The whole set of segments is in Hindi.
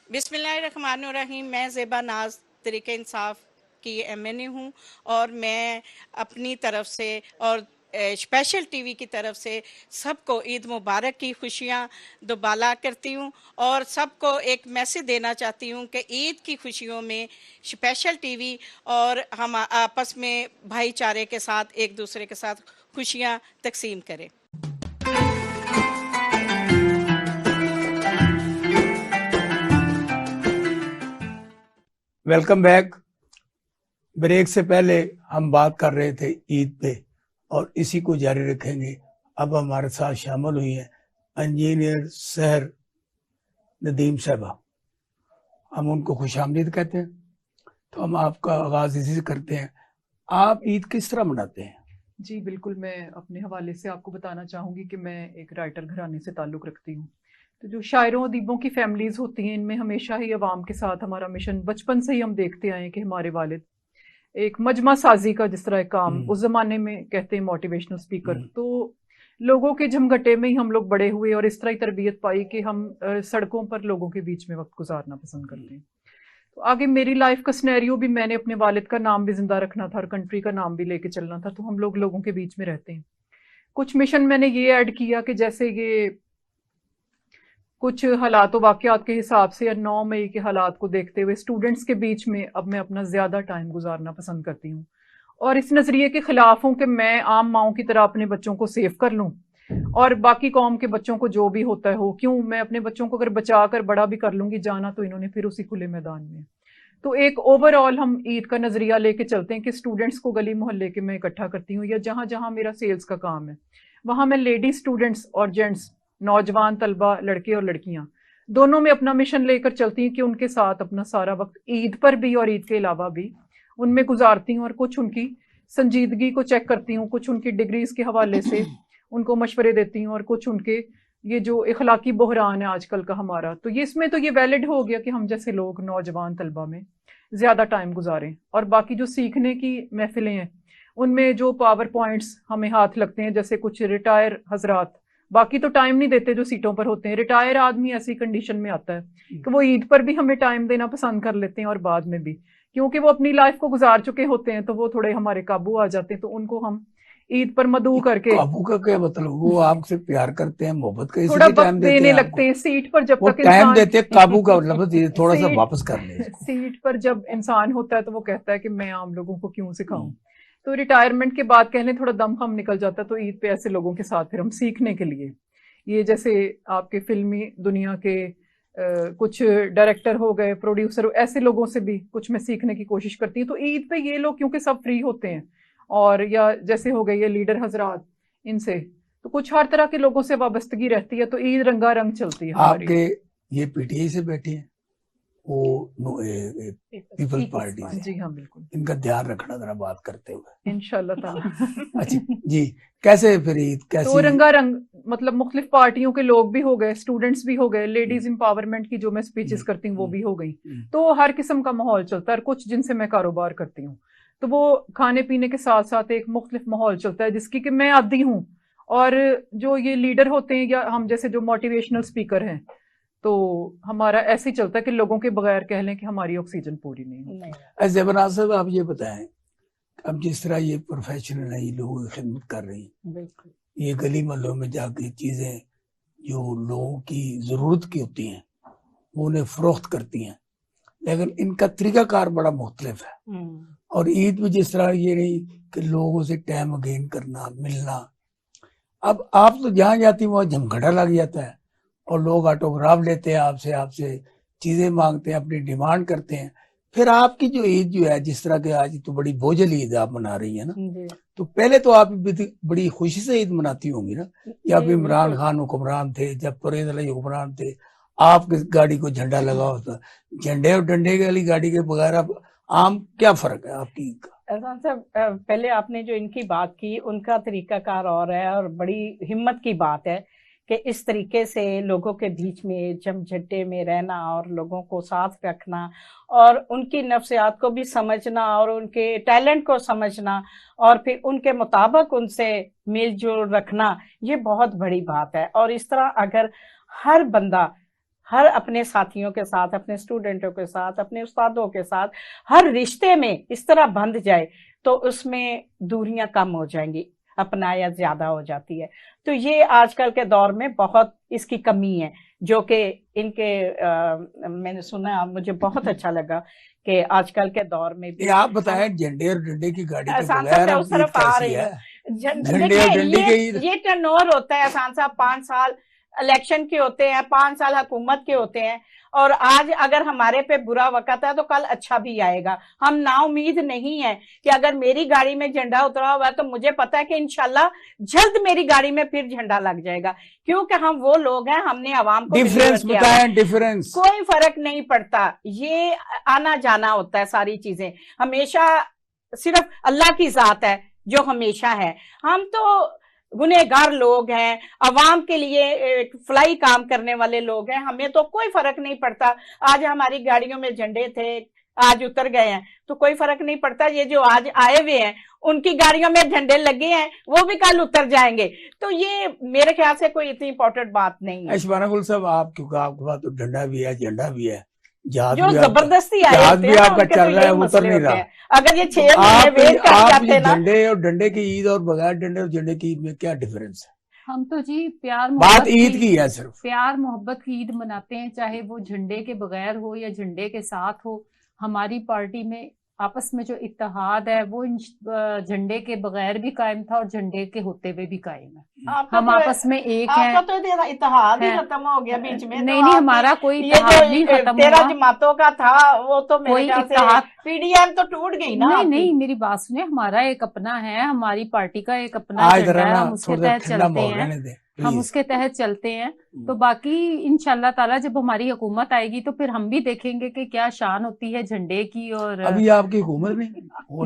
बिस्मिल्लाहिर्रहमानिर्रहीम। मैं ज़ेबा नाज तरीके इंसाफ की MNA हूँ और मैं अपनी तरफ से और स्पेशल टीवी की तरफ से सबको ईद मुबारक की खुशियाँ दुबाला करती हूँ और सबको एक मैसेज देना चाहती हूँ कि ईद की खुशियों में स्पेशल टीवी और हम आपस में भाईचारे के साथ एक दूसरे के साथ खुशियाँ तकसीम करें। Welcome back. ब्रेक से पहले हम बात कर रहे थे ईद पे और इसी को जारी रखेंगे। अब हमारे साथ शामिल हुई हैं इंजीनियर सहर नदीम साहबा। हम उनको खुशामदीद कहते हैं। तो हम आपका आगाज इसी से करते हैं। आप ईद किस तरह मनाते हैं? जी बिल्कुल, मैं अपने हवाले से आपको बताना चाहूँगी कि मैं एक राइटर घराने से ताल्लुक़ रखती हूँ। तो जो शायरों अदीबों की फैमिलीज़ होती हैं, इनमें हमेशा ही अवाम के साथ हमारा मिशन बचपन से ही हम देखते आए हैं कि हमारे वालिद एक मजमा साजी का जिस तरह एक काम उस ज़माने में कहते हैं मोटिवेशनल स्पीकर, तो लोगों के झमघटे में ही हम लोग बड़े हुए और इस तरह ही तरबियत पाई कि हम सड़कों पर लोगों के बीच में वक्त गुजारना पसंद करते हैं। तो आगे मेरी लाइफ का सिनेरियो भी, मैंने अपने वालिद का नाम भी जिंदा रखना था और कंट्री का नाम भी लेके चलना था, तो हम लोग लोगों के बीच में रहते हैं। कुछ मिशन मैंने ये ऐड किया कि जैसे ये कुछ हालात व वाक़यात के हिसाब से या 9 मई के हालात को देखते हुए स्टूडेंट्स के बीच में अब मैं अपना ज़्यादा टाइम गुजारना पसंद करती हूँ और इस नज़रिए के खिलाफ हूँ कि मैं आम माओं की तरह अपने बच्चों को सेव कर लूँ और बाकी कौम के बच्चों को जो भी होता है हो। क्यों, मैं अपने बच्चों को अगर बचा कर बड़ा भी कर लूँगी, जाना तो इन्होंने फिर उसी खुले मैदान में। तो एक ओवरऑल हम ईद का नज़रिया लेके चलते हैं कि स्टूडेंट्स को गली मोहल्ले के मैं इकट्ठा करती हूँ या जहाँ जहाँ मेरा सेल्स का काम है वहाँ मैं लेडी स्टूडेंट्स और जेंट्स, नौजवान तलबा, लड़के और लड़कियां दोनों में अपना मिशन लेकर चलती हूँ कि उनके साथ अपना सारा वक्त ईद पर भी और ईद के अलावा भी उनमें गुजारती हूँ और कुछ उनकी संजीदगी को चेक करती हूँ, कुछ उनकी डिग्रीज के हवाले से उनको मशवरे देती हूँ और कुछ उनके ये जो इखलाकी बहरान है आजकल का हमारा, तो ये इसमें तो ये वैलिड हो गया कि हम जैसे लोग नौजवान तलबा में ज़्यादा टाइम गुजारें। और बाकी जो सीखने की महफिलें हैं उनमें जो पावर पॉइंट्स हमें हाथ लगते हैं, जैसे कुछ रिटायर हजरात, बाकी तो टाइम नहीं देते जो सीटों पर होते हैं, रिटायर आदमी ऐसी कंडीशन में आता है कि वो ईद पर भी हमें टाइम देना पसंद कर लेते हैं और बाद में भी, क्योंकि वो अपनी लाइफ को गुजार चुके होते हैं तो वो थोड़े हमारे काबू आ जाते हैं, तो उनको हम ईद पर मदऊ करके। काबू का क्या मतलब? वो आपसे प्यार करते हैं, मोहब्बत का थोड़ा इसलिए वक्त टाइम देते देने हैं लगते हैं सीट पर, जब वो तक टाइम इंसान देते हैं। काबू का मतलब थोड़ा सा वापस कर ले इसको। सीट पर जब इंसान होता है तो वो कहता है कि मैं आम लोगों को क्यों सिखाऊं। तो रिटायरमेंट के बाद कहने थोड़ा दम हम निकल जाता है, तो ईद पे ऐसे लोगों के साथ फिर हम सीखने के लिए, ये जैसे आपके फिल्मी दुनिया के कुछ डायरेक्टर हो गए, प्रोड्यूसर, ऐसे लोगों से भी कुछ मैं सीखने की कोशिश करती हूँ। तो ईद पे ये लोग क्योंकि सब फ्री होते हैं, और या जैसे हो गए ये लीडर हजरात, इनसे तो कुछ हर तरह के लोगों से वाबस्तगी रहती है, तो ईद रंगारंग चलती है हमारी। आपके ये PTI से बैठे हैं, वो पीपल्स पार्टी से। जी हाँ बिल्कुल, इनका ध्यान रखना जरा बात करते हुए इंशाल्लाह ताला। अच्छा जी, कैसे फिर ईद कैसी? तो रंगारंग मतलब मुख्तलिफ पार्टियों के लोग भी हो गए, स्टूडेंट्स भी हो गए, लेडीज एम्पावरमेंट की जो मैं स्पीचेस करती हूँ वो भी हो गई, तो हर किस्म का माहौल चलता है। और कुछ जिनसे मैं कारोबार करती हूँ तो वो खाने पीने के साथ साथ एक मुख्तलिफ माहौल चलता है जिसकी कि मैं आदी हूँ। और जो ये लीडर होते हैं या हम जैसे जो मोटिवेशनल स्पीकर हैं, तो हमारा ऐसे ही चलता है कि लोगों के बगैर कह लें कि हमारी ऑक्सीजन पूरी नहीं होती। ज़ेबनाज़ साहब, आप ये बताएं, अब जिस तरह ये प्रोफेशनल है, ये लोगों की खिदमत कर रही हैं, ये गली मोहल्लों में जाके चीज़ें जो लोगों की ज़रूरत की होती हैं वो उन्हें फरोख्त करती हैं, लेकिन इनका तरीकाकार बड़ा मुख्तलिफ है। और ईद में जिस तरह ये नहीं कि लोगों से टाइम गेन करना, मिलना, अब आप तो जहाँ जाती वहाँ झमघटा लग जाता है और लोग ऑटोग्राफ लेते हैं आपसे, आपसे चीज़ें मांगते हैं, अपनी डिमांड करते हैं। फिर आपकी जो ईद जो है, जिस तरह के आज तो बड़ी बोझल ईद आप मना रही है ना, तो पहले तो आप बड़ी खुशी से ईद मनाती होंगी ना? जब इमरान खान हुक्मरान थे, जब परवेज अली हुक्मरान थे, आपकी गाड़ी को झंडा लगा होता, झंडे और डंडे वाली गाड़ी के बगैर अब आम क्या फर्क है आपकी ईद का? एहसान साहब, पहले आपने जो इनकी बात की उनका तरीकाकार और है और बड़ी हिम्मत की बात है कि इस तरीके से लोगों के बीच में जमझट्टे में रहना और लोगों को साथ रखना और उनकी नफ्सियात को भी समझना और उनके टैलेंट को समझना और फिर उनके मुताबिक उनसे मिलजुल रखना, ये बहुत बड़ी बात है। और इस तरह अगर हर बंदा हर अपने साथियों के साथ, अपने स्टूडेंटों के साथ, अपने उस्तादों के साथ हर रिश्ते में इस तरह बंध जाए तो उसमें दूरियां कम हो जाएंगी, अपनाया ज्यादा हो जाती है। तो ये आजकल के दौर में बहुत इसकी कमी है, जो कि इनके मैंने सुना, मुझे बहुत अच्छा लगा कि आजकल के दौर में भी। आप बताएं, झंडे और डंडे की गाड़ी के एहसान बगैर साहब मैं अब उस तरफ ईद आ कैसी रही है? हूँ। झंडे और डंडे के ईद। ये टर्नओवर होता है एहसान साहब, 5 साल इलेक्शन के होते हैं, 5 साल हुकूमत के होते हैं, और आज अगर हमारे पे बुरा वक्त है तो कल अच्छा भी आएगा। हम नाउमीद नहीं है कि अगर मेरी गाड़ी में झंडा उतरा हुआ है तो मुझे पता है कि इंशाल्लाह जल्द मेरी गाड़ी में फिर झंडा लग जाएगा, क्योंकि हम वो लोग हैं, हमने आवाम को डिफरेंस बताएं, डिफरेंस। कोई फर्क नहीं पड़ता, ये आना जाना होता है सारी चीजें, हमेशा सिर्फ अल्लाह की जात है जो हमेशा है। हम तो गुनहगार लोग हैं, अवाम के लिए फ्लाई काम करने वाले लोग हैं, हमें तो कोई फर्क नहीं पड़ता। आज हमारी गाड़ियों में झंडे थे, आज उतर गए हैं तो कोई फर्क नहीं पड़ता। ये जो आज आए हुए हैं उनकी गाड़ियों में झंडे लगे हैं, वो भी कल उतर जाएंगे, तो ये मेरे ख्याल से कोई इतनी इंपॉर्टेंट बात नहीं है। शबाना गुल साहब, आप क्योंकि आपके पास तो डंडा भी है, झंडा भी है, जो जबरदस्ती आए जहाज भी आपका चल रहा है, वो उतर नहीं रहा। अगर ये 6 महीने वेट कर जाते ना। झंडे और डंडे की ईद और बगैर डंडे और झंडे की ईद में क्या डिफरेंस है? हम तो जी प्यार बात ईद की है, सिर्फ प्यार मोहब्बत की ईद मनाते हैं, चाहे वो झंडे के बगैर हो या झंडे के साथ हो। हमारी पार्टी में आपस में जो इत्तेहाद है वो झंडे के बगैर भी कायम था और झंडे के होते हुए भी कायम है। हम आपस में एक हैं। आपका तो इत्तेहाद ही खत्म हो गया बीच में। नहीं नहीं, हमारा कोई इत्तेहाद नहीं खत्म हुआ। 13 जमातों का था वो तो मेरे ख्याल से पीडीएम तो टूट गई ना। नहीं नहीं, मेरी बात सुने, हमारा एक अपना है, हमारी पार्टी का एक अपना झंडा है, हम उसके तहत चलते हैं, हम उसके तहत चलते हैं। तो बाकी इंशाल्लाह ताला जब हमारी हुकूमत आएगी तो फिर हम भी देखेंगे कि क्या शान होती है झंडे की। और अभी आपकी हुकूमत नहीं,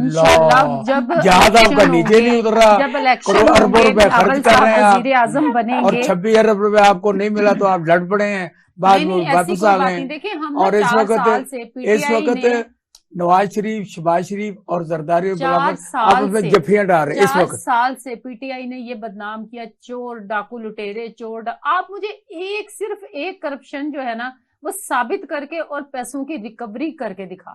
इंशाल्लाह जब जहाज आपका नीचे नहीं उतर रहा, जब इलेक्शन अरबों रुपए खर्च कर रहे हैं आप, वज़ीर आज़म बनेंगे और 26 अरब रुपए आपको नहीं मिला तो आप लड़ पड़े हैं, बाद में वापस आ गए। और इस वक्त नवाज शरीफ, शहबाज शरीफ और जरदारी आपस में जफियां डाल रहे हैं। इस वक्त 4 साल से पीटीआई ने ये बदनाम किया, चोर डाकू लुटेरे चोर। आप मुझे सिर्फ एक करप्शन जो है ना वो साबित करके और पैसों की रिकवरी करके दिखा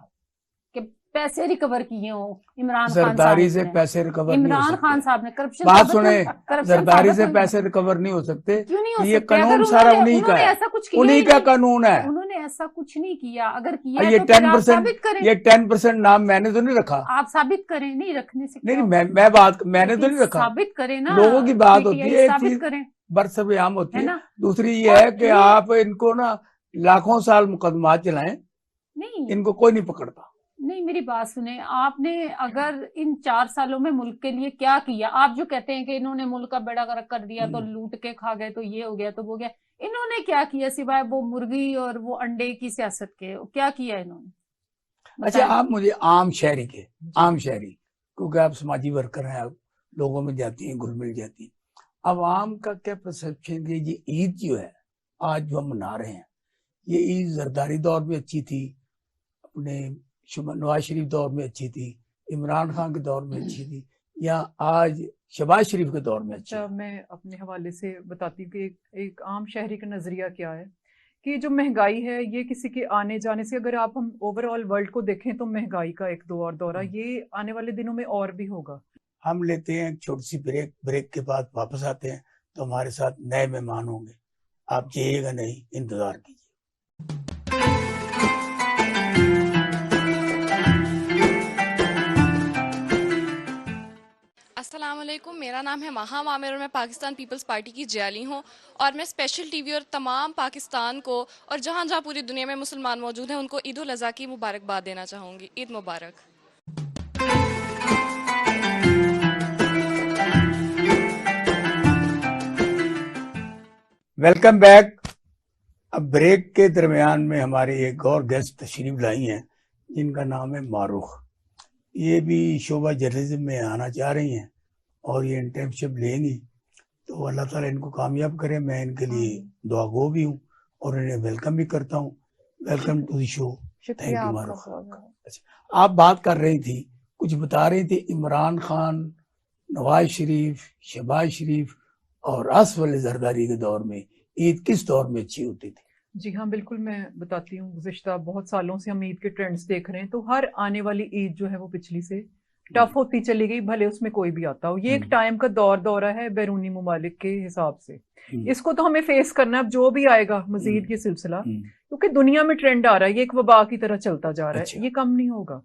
कि पैसे रिकवर किए हो। इमरान खान जरदारी से पैसे रिकवर नहीं हो सकते। इमरान खान साहब ने करप्शन, बात सुने, जरदारी से पैसे रिकवर नहीं हो सकते। क्यों नहीं हो सकते? ये कानून सारा उन्हीं का है, उन्हीं का कानून है। उन्होंने ऐसा कुछ नहीं किया। अगर किया ये तो 10%, ये 10% नाम मैंने तो नहीं रखा। आप साबित करें, नहीं रखने से नहीं, मैं बात मैंने तो नहीं रखा। साबित करें ना, लोगों की बात होती है, एक साबित चीज करें, बरसब-ए-आम होती है। दूसरी ये और है कि आप इनको ना लाखों साल मुकदमा चलाएं, नहीं इनको कोई नहीं पकड़ता। नहीं, मेरी बात सुने, आपने अगर इन 4 सालों में मुल्क के लिए क्या किया? आप जो कहते हैं कि इन्होंने मुल्क का बेड़ा गर्क कर दिया, तो लूट के खा गए, तो ये हो गया, तो वो गया, इन्होंने क्या किया सिवाय वो मुर्गी और वो अंडे की सियासत के? क्या किया इन्होंने? अच्छा, आप मुझे आम शहरी क्योंकि आप समाजी वर्कर हैं, आप लोगों में जाती हैं, घुल मिल जाती हैं, अवाम का क्या परसेप्शन है? ये ईद जो है आज जो हम मना रहे हैं, ये ईद जरदारी दौर में अच्छी थी, अपने नवाज शरीफ दौर में अच्छी थी, इमरान खान के दौर में अच्छी थी, या आज शहबाज शरीफ के दौर में अच्छी? अच्छा, मैं अपने हवाले से बताती हूँ कि एक आम शहरी का नजरिया क्या है कि जो महंगाई है ये किसी के आने जाने से, अगर आप हम ओवरऑल वर्ल्ड को देखें तो महंगाई का एक दौरा ये आने वाले दिनों में और भी होगा। हम लेते हैं एक छोटी सी ब्रेक के बाद वापस आते हैं तो हमारे साथ नए मेहमान होंगे, आप जाइएगा नहीं, इंतजार कीजिए। अस्सलाम वालेकुम, मेरा नाम है माहा मामिर और मैं पाकिस्तान पीपल्स पार्टी की जयाली हूँ। और मैं स्पेशल टीवी और तमाम पाकिस्तान को और जहाँ जहाँ पूरी दुनिया में मुसलमान मौजूद हैं उनको ईद उल अज़हा की मुबारकबाद देना चाहूँगी। ईद मुबारक। Welcome back. अब ब्रेक के दरमियान में हमारे एक और गेस्ट तशरीफ लाई हैं जिनका नाम है मारूख। ये भी शोबा जर्नलिज्म में आना चाह रही हैं और ये इंटर्नशिप लेंगी, तो अल्लाह ताला इनको कामयाब करे। मैं इनके लिए दुआगो भी हूँ और इन्हें वेलकम भी करता हूँ। Welcome to the show. Thank you Marukh. अच्छा, आप बात कर रही थी, कुछ बता रही थी, इमरान खान, नवाज शरीफ, शहबाज शरीफ और असफ अली जरदारी के दौर में ईद किस दौर में अच्छी होती थी? जी हाँ, बिल्कुल मैं बताती हूँ। गुज़िश्ता बहुत सालों से हम ईद के ट्रेंड्स देख रहे हैं, तो हर आने वाली ईद जो है वो पिछली से टफ होती चली गई, भले उसमें कोई भी आता हो। ये एक टाइम का दौरा है बैरूनी ममालिक के हिसाब से। इसको तो हमें फेस करना है, अब जो भी आएगा मजीद ये सिलसिला, क्योंकि दुनिया में ट्रेंड आ रहा है, ये एक वबा की तरह चलता जा रहा है, ये कम नहीं होगा।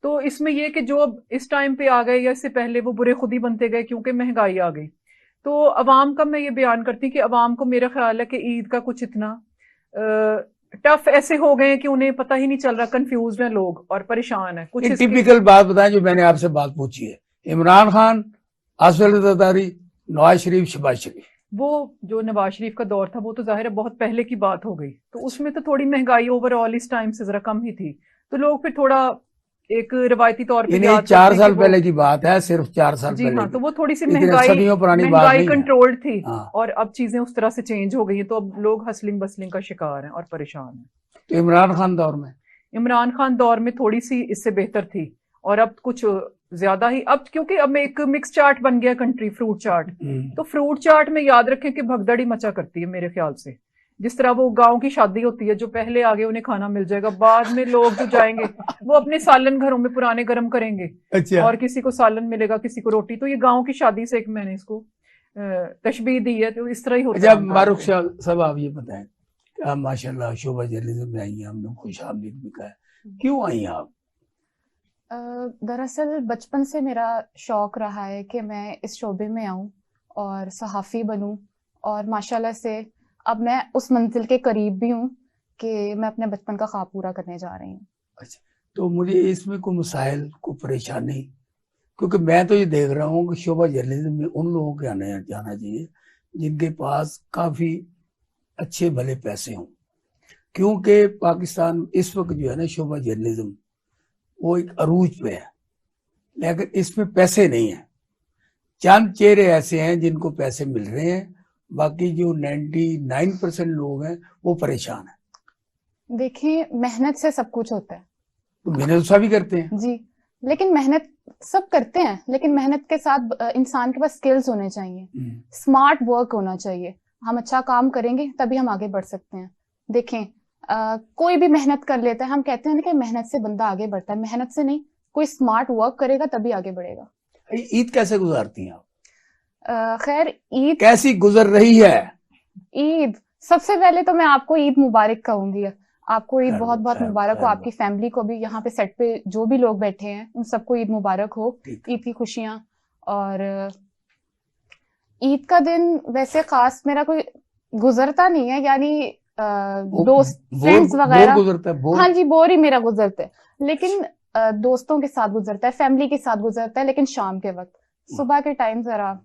तो इसमें ये कि जो अब इस टाइम पे आ गए या इससे पहले वो बुरे खुद ही बनते गए, क्योंकि महंगाई आ गई। तो अवाम का मैं ये बयान करती हूँ कि अवाम को मेरा ख्याल है कि ईद का कुछ इतना टफ ऐसे हो गए कि उन्हें पता ही नहीं चल रहा, कंफ्यूज हैं लोग और परेशान है। कुछ टिपिकल बात बताएं जो मैंने आपसे बात पूछी है, इमरान खान, आसिफ ज़रदारी, नवाज शरीफ, शहबाज शरीफ। वो जो नवाज शरीफ का दौर था वो तो जाहिर है बहुत पहले की बात हो गई, तो उसमें तो थोड़ी महंगाई ओवरऑल इस टाइम से जरा कम ही थी, तो लोग फिर थोड़ा एक रिवायती तौर पे याद 4 साल पहले की बात है, सिर्फ 4 साल जी पहले। हाँ, तो वो थोड़ी सी पुरानी महंगाई कंट्रोल्ड थी। हाँ। और अब चीजें उस तरह से चेंज हो गई हैं, तो अब लोग हसलिंग बसलिंग का शिकार हैं और परेशान हैं। तो इमरान खान दौर में थोड़ी सी इससे बेहतर थी, और अब कुछ ज्यादा ही, अब क्योंकि अब एक मिक्स चार्ट बन गया कंट्री, फ्रूट चार्ट। तो फ्रूट चार्ट में याद रखें कि भगदड़ी मचा करती है मेरे ख्याल से। जिस तरह वो गांव की शादी होती है, जो पहले आगे उन्हें खाना मिल जाएगा, बाद में लोग जो जाएंगे वो अपने सालन घरों में पुराने गर्म करेंगे। अच्छा। और किसी को सालन मिलेगा, किसी को रोटी। तो ये गांव की शादी से एक मैंने इसको तशबीह दी है, तो इस तरह ही होता है। जब मारूफ साहब आप ये बताएं, आप माशाल्लाह शोभा जर्नलिज्म में आई हैं, हमने खुश आमदीद भी कहा, क्यों आई आप? दरअसल बचपन से मेरा शौक रहा है कि मैं इस शोबे में आऊं और सहाफ़ी बनूं, और माशाल्लाह से अब मैं उस मंजिल के करीब भी हूं कि मैं अपने बचपन का ख्वाब पूरा करने जा रही हूँ। अच्छा, तो मुझे इसमें कोई मसाइल, कोई परेशानी, क्योंकि मैं तो ये देख रहा हूँ कि शोभा जर्नलिज्म में उन लोगों के आना जाना चाहिए जिनके पास काफ़ी अच्छे भले पैसे हों, क्योंकि पाकिस्तान इस वक्त जो है ना, शोभा जर्नलिज्म वो एक अरूज पे है, लेकिन इसमें पैसे नहीं हैं। चंद चेहरे ऐसे हैं जिनको पैसे मिल रहे हैं, बाकी जो 99% लोग हैं वो परेशान हैं। देखिए, मेहनत से सब कुछ होता है, तो मेहनत सभी करते हैं जी, लेकिन मेहनत सब करते हैं, लेकिन मेहनत के साथ इंसान के पास स्किल्स होने चाहिए, स्मार्ट वर्क होना चाहिए। हम अच्छा काम करेंगे तभी हम आगे बढ़ सकते हैं। देखें, कोई भी मेहनत कर लेता है, हम कहते हैं ना कि मेहनत से बंदा आगे बढ़ता है, मेहनत से नहीं, कोई स्मार्ट वर्क करेगा तभी आगे बढ़ेगा। ईद कैसे गुजारती हैं आप? खैर, ईद कैसी गुजर रही है? ईद सबसे पहले तो मैं आपको ईद मुबारक कहूंगी। आपको ईद बहुत बहुत मुबारक हो, आपकी फैमिली को भी, यहाँ पे सेट पे जो भी लोग बैठे हैं उन सबको ईद मुबारक हो, ईद की खुशियां। और ईद का दिन वैसे खास मेरा कोई गुजरता नहीं है, यानी दोस्त फ्रेंड्स वगैरह, हाँ जी, बोर ही मेरा गुजरता है, लेकिन दोस्तों के साथ गुजरता है, फैमिली के साथ गुजरता है, लेकिन शाम के वक्त, सुबह के टाइम जरा